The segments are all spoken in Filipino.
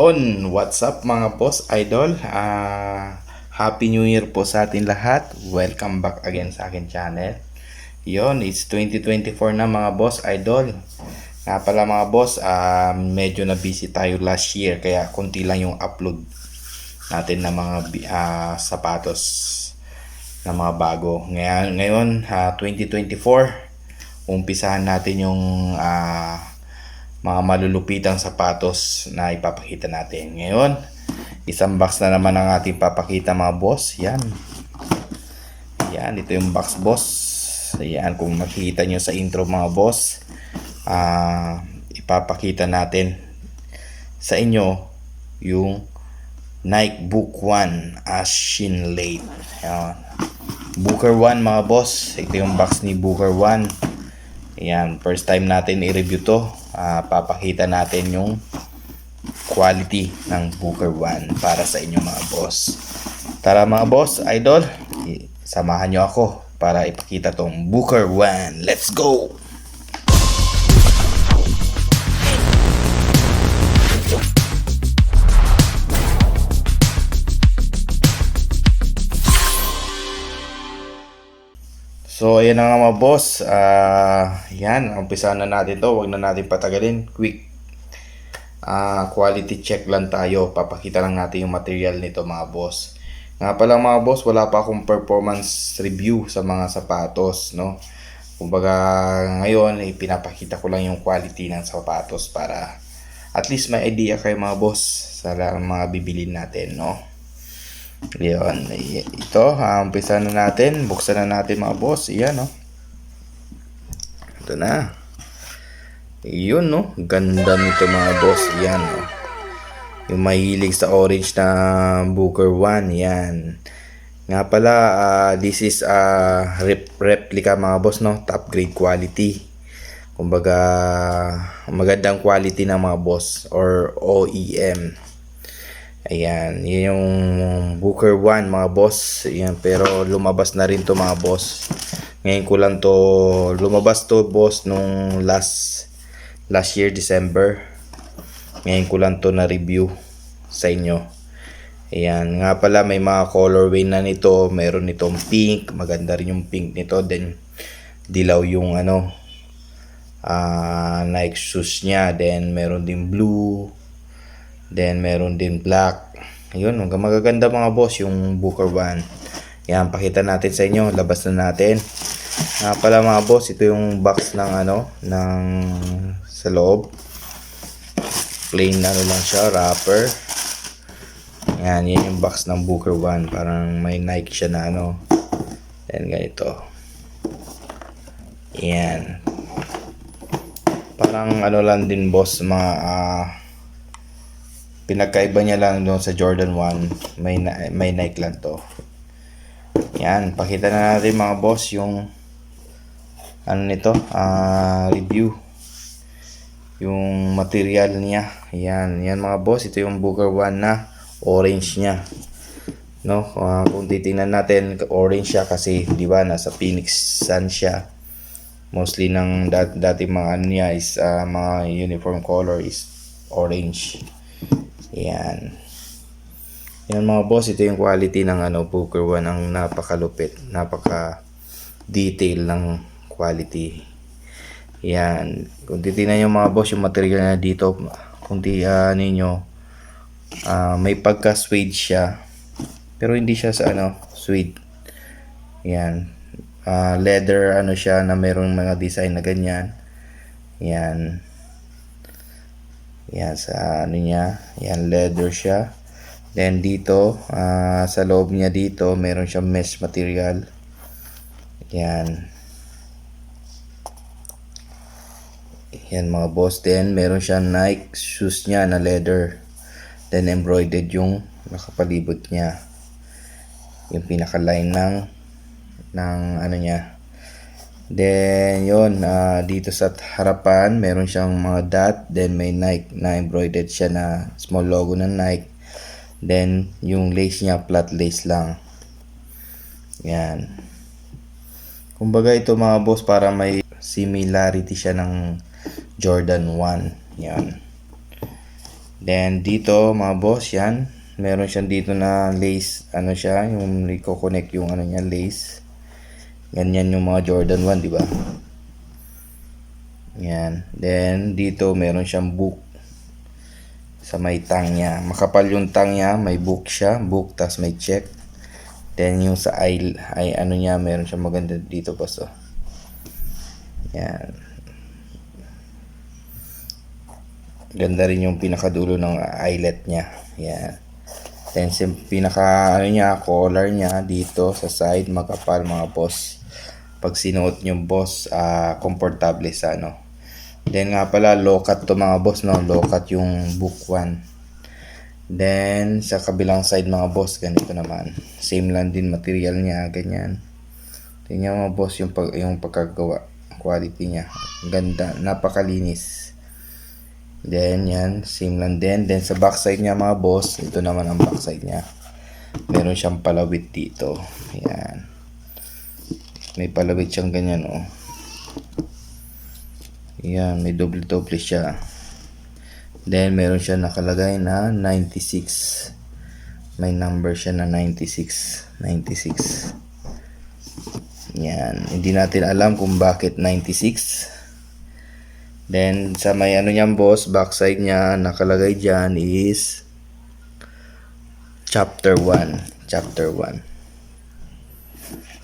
Yon, what's up mga boss idol? Happy New Year po sa atin lahat. Welcome back again sa akin channel. Yon, it's 2024 na mga boss idol. Nga pala mga boss, medyo na busy tayo last year kaya konti lang yung upload natin ng mga sapatos na mga bago. Ngayon 2024, umpisahan natin yung mga malulupitang sapatos na ipapakita natin. Ngayon, isang box na naman ang ating papakita mga boss. Yan. Yan, ito yung box boss. Yan, kung makikita nyo sa intro mga boss, ipapakita natin sa inyo yung Nike Book 1 Shin Late. Yan. Booker 1 mga boss. Ito yung box ni Booker 1. Yan, first time natin i-review to. Papakita natin yung quality ng Booker 1 para sa inyo mga boss. Tara mga boss, idol, samahan nyo ako para ipakita tong Booker 1. Let's go! So ayan na nga mga boss, yan, umpisa na natin to, wag na natin patagalin, quick quality check lang tayo, papakita lang natin yung material nito mga boss. Nga pala mga boss, wala pa akong performance review sa mga sapatos, no? Kumbaga ngayon, pinapakita ko lang yung quality ng sapatos para at least may idea kayo mga boss sa mga bibilin natin, no? Yun, ito, umpisa na natin, buksan na natin mga boss. Iyan, no? Ito na. Yun, no? Ganda nito mga boss. Yan, no? Yung mahilig sa orange na Booker 1. Yan. Nga pala, this is replica mga boss, no? Top grade quality. Kumbaga, magandang quality ng mga boss or OEM. Ayan, yun yung Booker 1 mga boss. Ayan, pero lumabas na rin to mga boss. Ngayon ko lang to, lumabas to boss nung last year December. Ngayon ko lang to na review sa inyo. Ayan, nga pala may mga colorway na nito. Meron nitong pink, maganda rin yung pink nito. Then dilaw yung Nike shoes nya. Then meron din blue. Then meron din black. Ayun, magaganda mga boss yung Booker 1. Yan, pakita natin sa inyo, labas na natin. Pala mga boss, ito yung box ng ng sa loob. Plain lang siya, wrapper. Yan yung box ng Booker 1. Parang may Nike siya na Yan ganito. Yan. Parang lang din boss, mga pinagkaiba niya lang doon sa Jordan 1, may Nike lang to. Yan, pakita na natin mga boss yung nito, review yung material niya. Yan mga boss, ito yung Booker 1 na orange niya, no? Kung titingnan natin, orange siya kasi di ba nasa Phoenix Sun siya. Mostly ng dati mga niya is mga uniform color is orange. Yan. Yan mga boss, ito yung quality ng Booker 1. Ang napakalupit, napaka-detail ng quality. Yan. Kung titingnan nyo mga boss, yung material na dito, kung ninyo, may pagka-suede siya. Pero hindi siya sa suede. Yan. Leather siya na mayroong mga design na ganyan. Yan. Yan sa niya, yan leather siya. Then dito, sa loob niya dito, meron siyang mesh material. Yan. Yan mga boss. Then meron siyang Nike shoes niya na leather. Then embroidered yung nakapalibot niya. Yung pinaka-line ng niya. Then yun, dito sa harapan meron siyang mga dot. Then may Nike na embroidered siya na small logo ng Nike. Then yung lace niya flat lace lang. Yan. Kumbaga ito mga boss, para may similarity siya ng Jordan 1. Yan. Then dito mga boss, yan. Meron siyang dito na lace, ano siya, yung i-connect yung ano niya, lace. Ganyan yung mga Jordan 1, di ba? Yan. Then dito meron siyang book sa may tang niya. Makapal yung tang niya, may book siya, book tas may check. Then yung sa ay ano niya, meron siyang maganda dito pa so. Yan. Ganda rin yung pinakadulo ng eyelet niya. Yan. Then pinaka ano niya, collar niya dito sa side makapal mga boss. Pag sinuot nyo boss, komportable sa ano. Then nga pala low cut to mga boss, no, low cut yung book 1. Then sa kabilang side mga boss, ganito naman, same lang din material niya, ganyan. Tingnan mga boss yung pagkagawa, quality niya, ganda, napakalinis. Then yan, same lang din. Then sa back side niya mga boss, ito naman ang back side niya, meron siyang palawit dito, yan. May palawit siyang ganyan, oh. Yan, may doble-doble siya. Then, meron siya nakalagay na 96. May number siya na 96. 96. Yan. Hindi natin alam kung bakit 96. Then, sa may ano niyan, boss, backside niya, nakalagay dyan is Chapter 1. Chapter 1.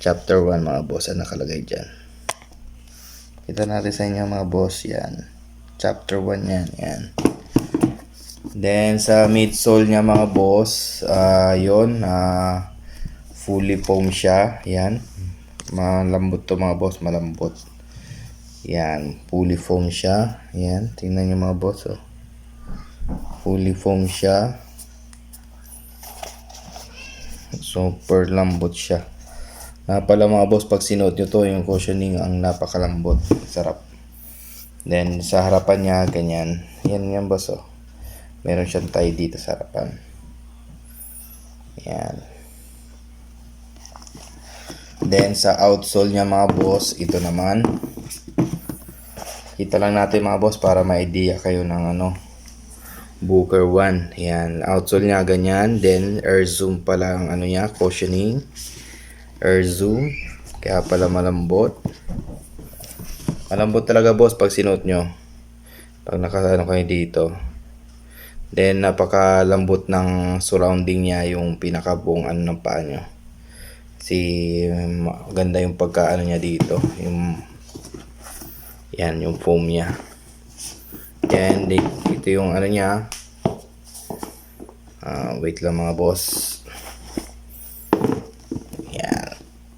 Chapter 1 mga boss ang nakalagay dyan. Kita natin sa inyo mga boss, yan. Chapter 1 yan, yan. Then sa midsole niya mga boss, yun, fully foam siya, yan. Malambot to mga boss, malambot. Yan, fully foam siya, yan. Tingnan niyo mga boss, oh. Fully foam siya. Super lambot siya. Pala mga boss, pag sinuot nyo to, yung cushioning ang napakalambot, sarap. Then sa harapan niya, ganyan. Yan yan boss, oh. Meron siyang tie dito sa harapan. Yan. Then sa outsole niya mga boss, ito naman. Kita lang natin mga boss para ma-idea kayo ng ano, Booker 1. Yan, outsole niya ganyan. Then air zoom pala ang ano niya, cushioning. Air zoom, kaya pala malambot. Malambot talaga boss pag sinuot nyo, pag nakaano kayo dito. Then napakalambot ng surrounding niya, yung pinakabuong ano ng paa nyo. Ganda yung pagkaano niya dito, yung yan yung foam niya. And ito yung ano niya, wait lang mga boss.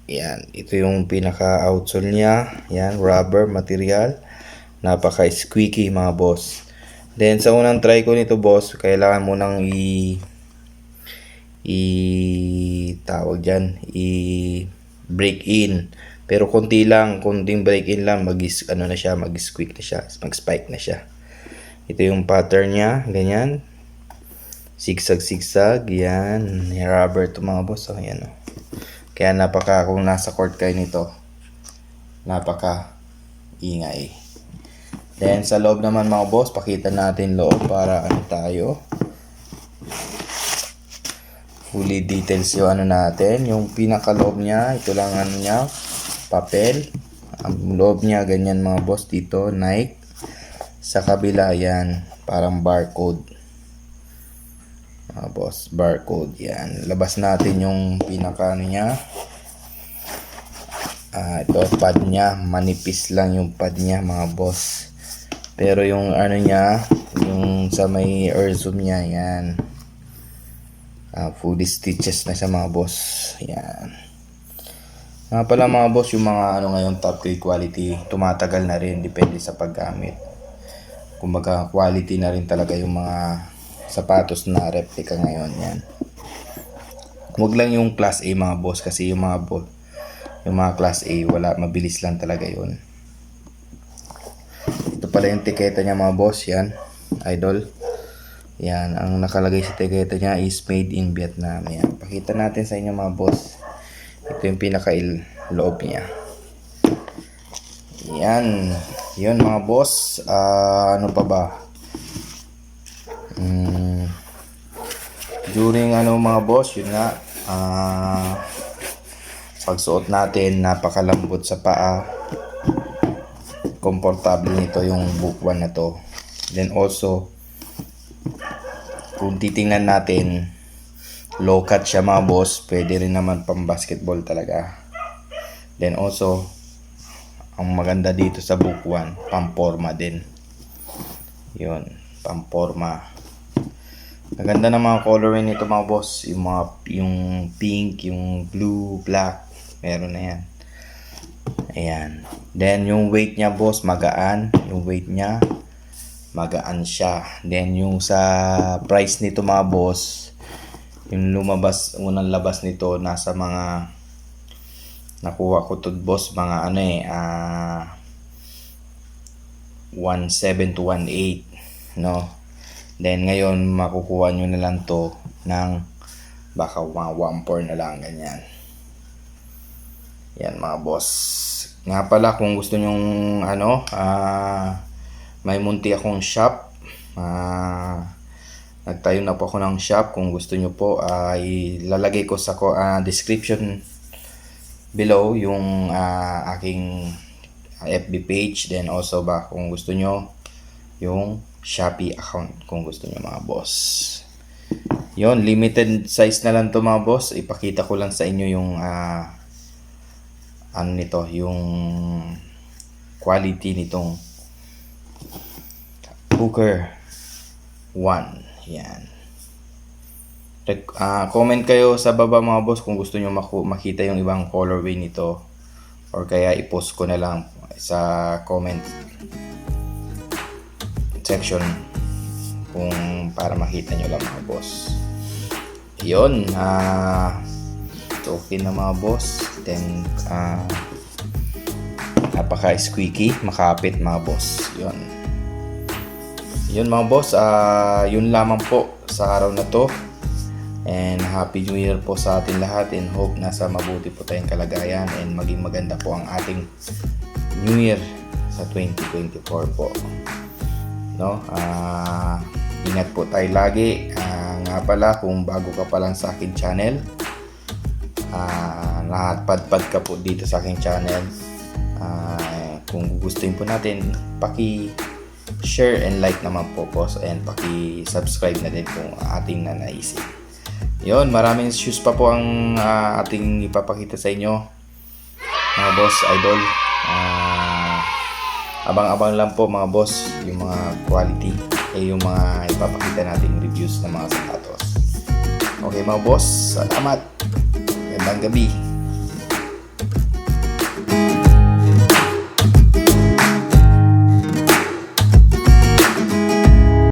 Yan, ito yung pinaka outsole niya. Yan, rubber material. Napaka squeaky mga boss. Then sa unang try ko nito boss, kailangan mo nang tawag diyan, break in. Pero konting break in lang, ano na siya, mag-squeak na siya, mag-spike na siya. Ito yung pattern niya, ganyan. Zigzag, yan. Rubber to mga boss, oh, yan, oh. Kaya kung nasa court kayo nito, napaka ingay. Then sa loob naman mga boss, pakita natin loob para ano tayo. Fully details yung ano natin. Yung pinakaloob niya, ito lang ano niya, papel. Ang loob niya, ganyan mga boss dito, Nike. Sa kabila, yan, parang barcode. Mga boss, barcode, yan. Labas natin yung pinaka ano niya. Ito pad niya, manipis lang yung pad niya mga boss. Pero yung ano niya, yung sa may air zoom niya, yan. Fully stitches na siya mga boss. Yan. Pala mga boss, yung mga ano ngayon top grade quality, tumatagal na rin, depende sa paggamit. Kumbaga quality na rin talaga yung mga sapatos na replica ngayon, yan. Huwag lang yung class A mga boss, kasi yung mga class A, mabilis lang talaga yun. Ito pala yung tiketa niya mga boss, yan, idol. Yan, ang nakalagay sa tiketa niya is made in Vietnam. Yan, pakita natin sa inyo mga boss. Ito yung pinaka-loob niya. Yan, yun mga boss. Ano pa ba? During mga boss, yun nga, pagsuot natin, napakalambot sa paa, komportable nito yung Book 1 na to. Then also, kung titingnan natin, low cut siya mga boss, pwede rin naman pang basketball talaga. Then also, ang maganda dito sa Book 1, pamporma din. Yun, pamporma. Maganda na mga coloring nito mga boss, yung pink, yung blue, black, meron na yan. Ayan. Then yung weight niya boss, magaan. Yung weight niya, magaan siya. Then yung sa price nito mga boss, yung unang labas nito nasa mga, nakuha ko to boss, mga 1.7 to 1.8, no? Then ngayon makukuha nyo na lang to ng baka 1.4 na lang, ganyan. Yan mga boss. Nga pala, kung gusto nyong may munti akong shop, nagtayo na po ako ng shop. Kung gusto nyo po, ilalagay ko sa description below yung aking FB page. Then also kung gusto nyo yung Shopee account, kung gusto nyo mga boss. Yon, limited size na lang to mga boss. Ipakita ko lang sa inyo yung yung quality nitong Booker 1. Yan. Comment kayo sa baba mga boss kung gusto nyo makita yung ibang colorway nito, or kaya i-post ko na lang sa comment section kung para makita nyo lang mga boss. Yun, okay na mga boss. Then napaka squeaky, makapit mga boss. Yun mga boss, yun lamang po sa araw na to. And Happy New Year po sa atin lahat, and hope nasa mabuti po tayong kalagayan and maging maganda po ang ating New Year sa 2024 po. No, ingat po tayo lagi. Nga pala, kung bago ka pa lang sa akin channel, padpad ka po dito sa aking channel. Kung gustuin po natin, paki-share and like naman po boss, and paki-subscribe na din kung ating nanaisin. Yon, maraming shoes pa po ang ating ipapakita sa inyo mga boss idol. Abang-abang lang po mga boss yung mga quality, yung mga ipapakita nating reviews ng mga sapatos. Okay mga boss, salamat. Gandang gabi.